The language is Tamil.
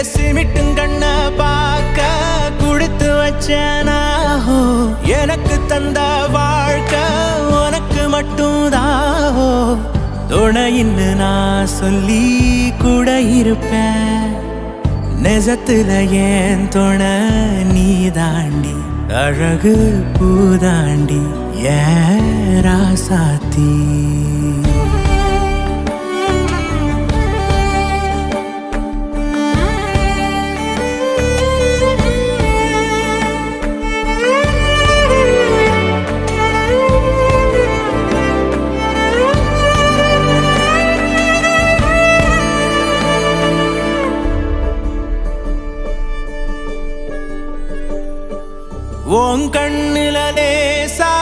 சிமிட்டும் கண்ண பார்க்க குடுத்து வச்சனாஹோ எனக்கு தந்த வாழ்க்கை உனக்கு மட்டும் தாஹோ துணையின்னு நான் சொல்லி கூட இருப்பேன் நெசத்துல ஏன் துணை நீ தாண்டி அழகு பூதாண்டி ஏன் ராசாத்தி உன் கண்ணுல லேசா